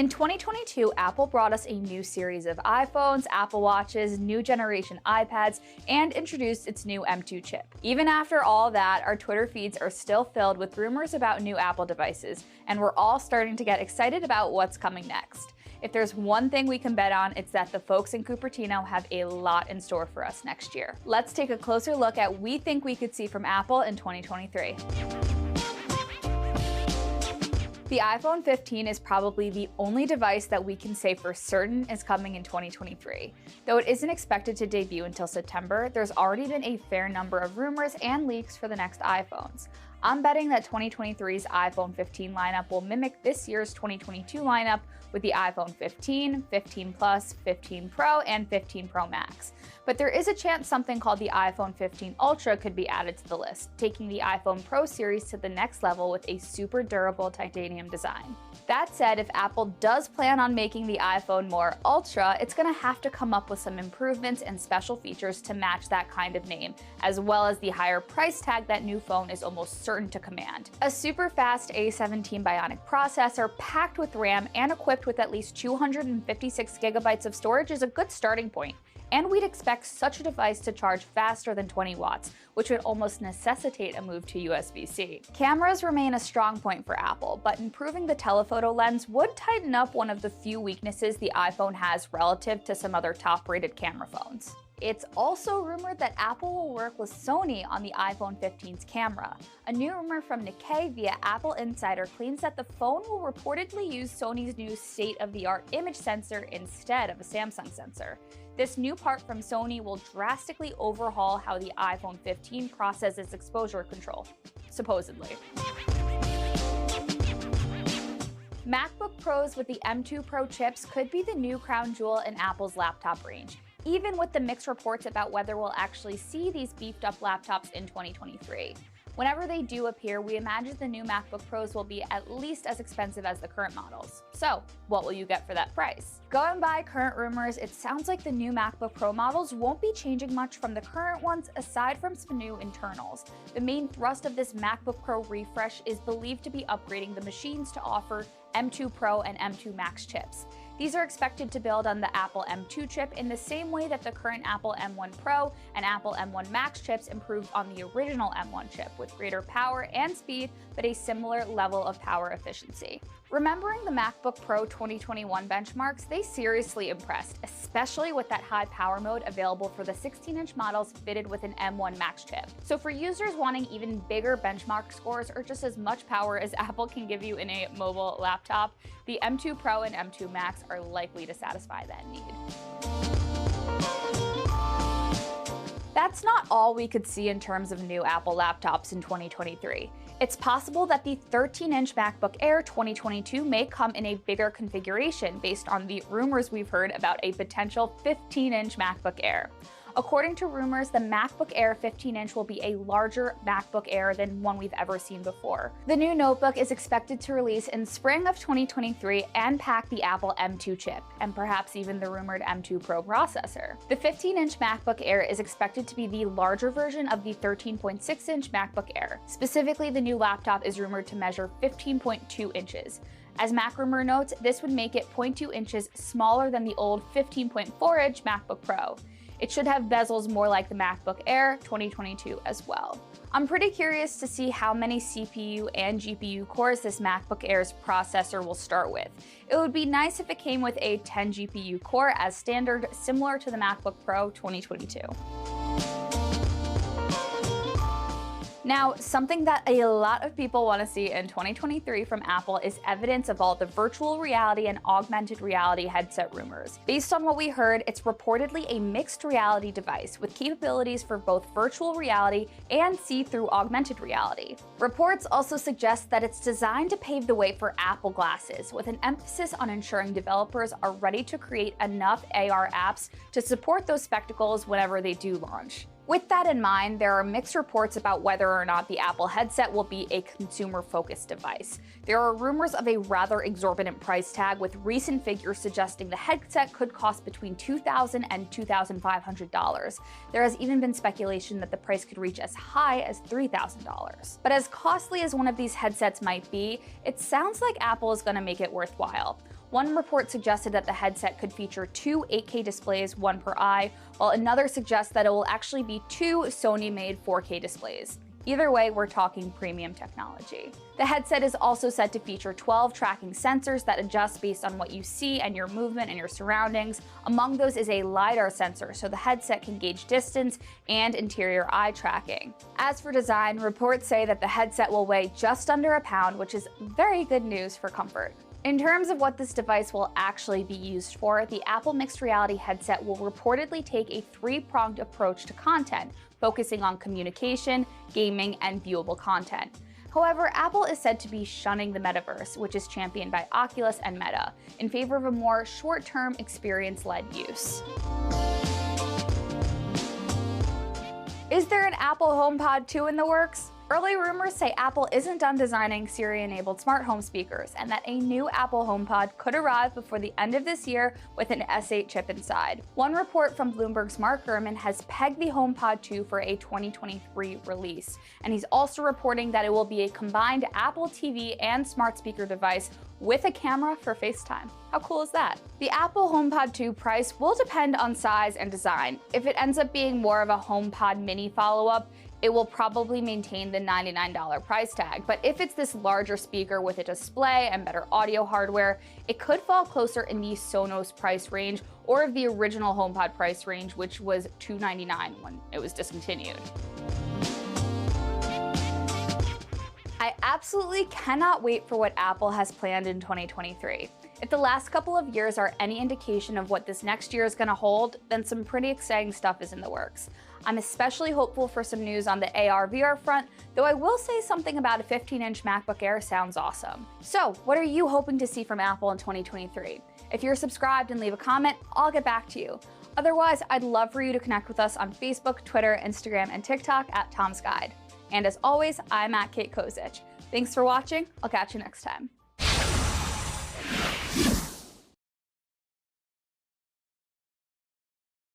In 2022, Apple brought us a new series of iPhones, Apple Watches, new generation iPads, and introduced its new M2 chip. Even after all that, our Twitter feeds are still filled with rumors about new Apple devices, and we're all starting to get excited about what's coming next. If there's one thing we can bet on, it's that the folks in Cupertino have a lot in store for us next year. Let's take a closer look at what we think we could see from Apple in 2023. The iPhone 15 is probably the only device that we can say for certain is coming in 2023. Though it isn't expected to debut until September, there's already been a fair number of rumors and leaks for the next iPhones. I'm betting that 2023's iPhone 15 lineup will mimic this year's 2022 lineup with the iPhone 15, 15 Plus, 15 Pro, and 15 Pro Max. But there is a chance something called the iPhone 15 Ultra could be added to the list, taking the iPhone Pro series to the next level with a super durable titanium design. That said, if Apple does plan on making the iPhone more ultra, it's going to have to come up with some improvements and special features to match that kind of name, as well as the higher price tag that new phone is almost certain to command. A super fast A17 Bionic processor packed with RAM and equipped with at least 256 gigabytes of storage is a good starting point. And we'd expect such a device to charge faster than 20 watts, which would almost necessitate a move to USB-C. Cameras remain a strong point for Apple, but improving the telephoto lens would tighten up one of the few weaknesses the iPhone has relative to some other top-rated camera phones. It's also rumored that Apple will work with Sony on the iPhone 15's camera. A new rumor from Nikkei via Apple Insider claims that the phone will reportedly use Sony's new state-of-the-art image sensor instead of a Samsung sensor. This new part from Sony will drastically overhaul how the iPhone 15 processes exposure control, supposedly. MacBook Pros with the M2 Pro chips could be the new crown jewel in Apple's laptop range, even with the mixed reports about whether we'll actually see these beefed up laptops in 2023. Whenever they do appear, we imagine the new MacBook Pros will be at least as expensive as the current models. So, what will you get for that price? Going by current rumors, it sounds like the new MacBook Pro models won't be changing much from the current ones aside from some new internals. The main thrust of this MacBook Pro refresh is believed to be upgrading the machines to offer M2 Pro and M2 Max chips. These are expected to build on the Apple M2 chip in the same way that the current Apple M1 Pro and Apple M1 Max chips improved on the original M1 chip, with greater power and speed, but a similar level of power efficiency. Remembering the MacBook Pro 2021 benchmarks, they seriously impressed, especially with that high power mode available for the 16-inch models fitted with an M1 Max chip. So for users wanting even bigger benchmark scores or just as much power as Apple can give you in a mobile laptop, the M2 Pro and M2 Max are likely to satisfy that need. That's not all we could see in terms of new Apple laptops in 2023. It's possible that the 13-inch MacBook Air 2022 may come in a bigger configuration based on the rumors we've heard about a potential 15-inch MacBook Air. According to rumors, the MacBook Air 15-inch will be a larger MacBook Air than one we've ever seen before. The new notebook is expected to release in spring of 2023 and pack the Apple M2 chip, and perhaps even the rumored M2 Pro processor. The 15-inch MacBook Air is expected to be the larger version of the 13.6-inch MacBook Air. Specifically, the new laptop is rumored to measure 15.2 inches. As MacRumor notes, this would make it 0.2 inches smaller than the old 15.4-inch MacBook Pro. It should have bezels more like the MacBook Air 2022 as well. I'm pretty curious to see how many CPU and GPU cores this MacBook Air's processor will start with. It would be nice if it came with a 10 GPU core as standard, similar to the MacBook Pro 2022. Now, something that a lot of people want to see in 2023 from Apple is evidence of all the virtual reality and augmented reality headset rumors. Based on what we heard, it's reportedly a mixed reality device with capabilities for both virtual reality and see-through augmented reality. Reports also suggest that it's designed to pave the way for Apple glasses, with an emphasis on ensuring developers are ready to create enough AR apps to support those spectacles whenever they do launch. With that in mind, there are mixed reports about whether or not the Apple headset will be a consumer-focused device. There are rumors of a rather exorbitant price tag, with recent figures suggesting the headset could cost between $2,000 and $2,500. There has even been speculation that the price could reach as high as $3,000. But as costly as one of these headsets might be, it sounds like Apple is going to make it worthwhile. One report suggested that the headset could feature two 8K displays, one per eye, while another suggests that it will actually be two Sony-made 4K displays. Either way, we're talking premium technology. The headset is also said to feature 12 tracking sensors that adjust based on what you see and your movement and your surroundings. Among those is a LiDAR sensor, so the headset can gauge distance and interior eye tracking. As for design, reports say that the headset will weigh just under a pound, which is very good news for comfort. In terms of what this device will actually be used for, the Apple Mixed Reality headset will reportedly take a three-pronged approach to content, focusing on communication, gaming, and viewable content. However, Apple is said to be shunning the metaverse, which is championed by Oculus and Meta, in favor of a more short-term experience-led use. Is there an Apple HomePod 2 in the works? Early rumors say Apple isn't done designing Siri-enabled smart home speakers, and that a new Apple HomePod could arrive before the end of this year with an S8 chip inside. One report from Bloomberg's Mark Gurman has pegged the HomePod 2 for a 2023 release, and he's also reporting that it will be a combined Apple TV and smart speaker device with a camera for FaceTime. How cool is that? The Apple HomePod 2 price will depend on size and design. If it ends up being more of a HomePod mini follow-up, it will probably maintain the $99 price tag. But if it's this larger speaker with a display and better audio hardware, it could fall closer in the Sonos price range or the original HomePod price range, which was $299 when it was discontinued. I absolutely cannot wait for what Apple has planned in 2023. If the last couple of years are any indication of what this next year is going to hold, then some pretty exciting stuff is in the works. I'm especially hopeful for some news on the AR/VR front, though I will say something about a 15-inch MacBook Air sounds awesome. So, what are you hoping to see from Apple in 2023? If you're subscribed and leave a comment, I'll get back to you. Otherwise, I'd love for you to connect with us on Facebook, Twitter, Instagram, and TikTok at Tom's Guide. And as always, I'm at Kate Kozich. Thanks for watching. I'll catch you next time.